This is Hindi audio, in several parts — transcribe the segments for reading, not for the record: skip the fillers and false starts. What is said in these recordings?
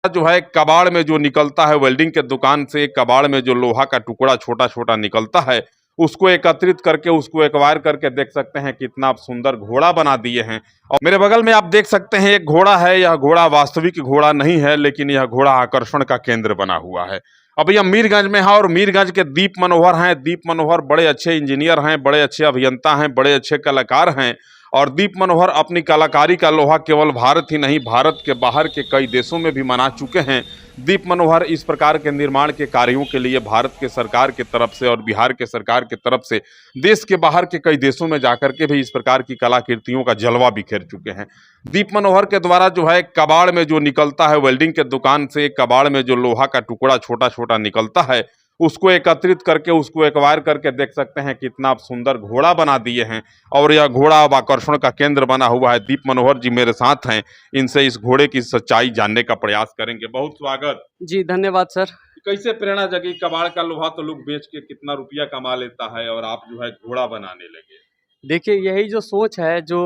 जो है कबाड़ में जो निकलता है वेल्डिंग के दुकान से, कबाड़ में जो लोहा का टुकड़ा छोटा छोटा निकलता है, उसको एकत्रित करके उसको एक्वायर करके देख सकते हैं कितना सुंदर घोड़ा बना दिए हैं। और मेरे बगल में आप देख सकते हैं एक घोड़ा है। यह घोड़ा वास्तविक घोड़ा नहीं है, लेकिन यह घोड़ा आकर्षण का केंद्र बना हुआ है। अब यह मीरगंज में है और मीरगंज के दीप मनोहर हैं। दीप मनोहर बड़े अच्छे इंजीनियर हैं, बड़े अच्छे अभियंता हैं, बड़े अच्छे कलाकार हैं। और दीप मनोहर अपनी कलाकारी का लोहा केवल भारत ही नहीं, भारत के बाहर के कई देशों में भी मना चुके हैं। दीप मनोहर इस प्रकार के निर्माण के कार्यों के लिए भारत के सरकार की तरफ से और बिहार के सरकार की तरफ से देश के बाहर के कई देशों में जाकर के भी इस प्रकार की कलाकृतियों का जलवा बिखेर चुके हैं। दीप मनोहर के द्वारा जो है कबाड़ में जो निकलता है वेल्डिंग के दुकान से, कबाड़ में जो लोहा का टुकड़ा छोटा छोटा निकलता है, उसको एकत्रित करके उसको एक्वायर करके देख सकते हैं कितना सुंदर घोड़ा बना दिए हैं। और यह घोड़ा अब आकर्षण का केंद्र बना हुआ है। दीप मनोहर जी मेरे साथ हैं, इनसे इस घोड़े की सच्चाई जानने का प्रयास करेंगे। बहुत स्वागत जी, धन्यवाद सर। कैसे प्रेरणा जगी? कबाड़ का लोहा तो लोग बेच के कितना रुपया कमा लेता है और आप जो है घोड़ा बनाने लगे। देखिए, यही जो सोच है जो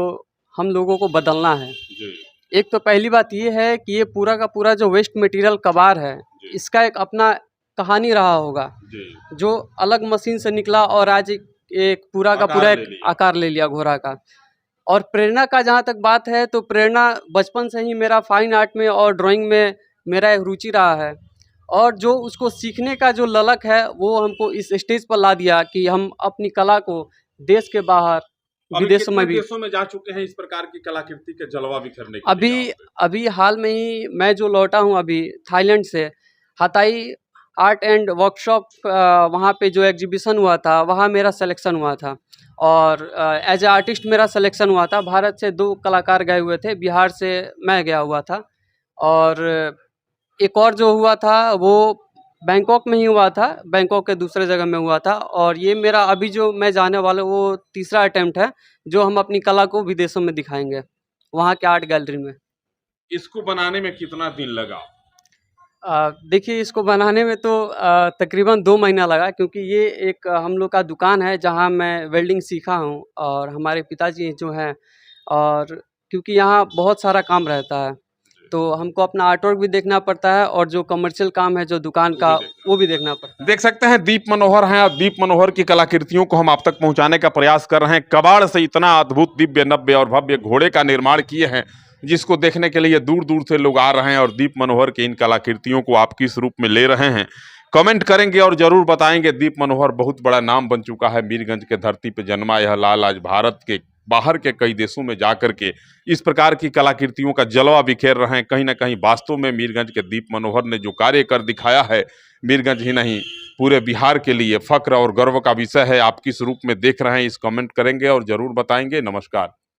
हम लोगों को बदलना है। जी एक तो पहली बात ये है कि ये पूरा का पूरा जो वेस्ट मटेरियल कबाड़ है, इसका एक अपना कहानी रहा होगा, जी जो अलग मशीन से निकला और आज एक पूरा का पूरा एक आकार ले लिया घोड़ा का। और प्रेरणा का जहाँ तक बात है, तो प्रेरणा बचपन से ही मेरा फाइन आर्ट में और ड्राइंग में मेरा एक रुचि रहा है। और जो उसको सीखने का जो ललक है, वो हमको इस स्टेज पर ला दिया कि हम अपनी कला को देश के बाहर, विदेशों में भी देशों में जा चुके हैं इस प्रकार की कलाकृति के जलवा बिखरने के लिए। अभी हाल में ही मैं जो लौटा हूँ अभी थाईलैंड से, हताई आर्ट एंड वर्कशॉप, वहाँ पे जो एग्जीबिशन हुआ था, वहाँ मेरा सिलेक्शन हुआ था। और एज ए आर्टिस्ट मेरा सिलेक्शन हुआ था। भारत से 2 कलाकार गए हुए थे, बिहार से मैं गया हुआ था। और एक और जो हुआ था वो बैंकॉक में ही हुआ था, बैंकॉक के दूसरे जगह में हुआ था। और ये मेरा अभी जो मैं जाने वाला वो तीसरा अटेम्प्ट है, जो हम अपनी कला को विदेशों में दिखाएंगे, वहाँ के आर्ट गैलरी में। इसको बनाने में कितना दिन लगा? देखिए, इसको बनाने में तो तकरीबन 2 महीना लगा, क्योंकि ये एक हम लोग का दुकान है जहाँ मैं वेल्डिंग सीखा हूँ और हमारे पिताजी जो हैं। और क्योंकि यहाँ बहुत सारा काम रहता है, तो हमको अपना आर्टवर्क भी देखना पड़ता है और जो कमर्शियल काम है जो दुकान का, वो भी देखना पड़ता है। देख सकते हैं दीप मनोहर हैं और दीप मनोहर की कलाकृतियों को हम आप तक पहुंचाने का प्रयास कर रहे हैं। कबाड़ से इतना अद्भुत, दिव्य, नव्य और भव्य घोड़े का निर्माण किए हैं, जिसको देखने के लिए दूर दूर से लोग आ रहे हैं। और दीप मनोहर की इन कलाकृतियों को आप किस रूप में ले रहे हैं, कमेंट करेंगे और जरूर बताएंगे। दीप मनोहर बहुत बड़ा नाम बन चुका है। मीरगंज के धरती पे जन्मा यह लाल आज भारत के बाहर के कई देशों में जाकर के इस प्रकार की कलाकृतियों का जलवा बिखेर रहे हैं। कहीं ना कहीं वास्तव में मीरगंज के दीप मनोहर ने जो कार्य कर दिखाया है, मीरगंज ही नहीं पूरे बिहार के लिए फक्र और गर्व का विषय है। आप किस रूप में देख रहे हैं, इस कमेंट करेंगे और जरूर बताएंगे। नमस्कार।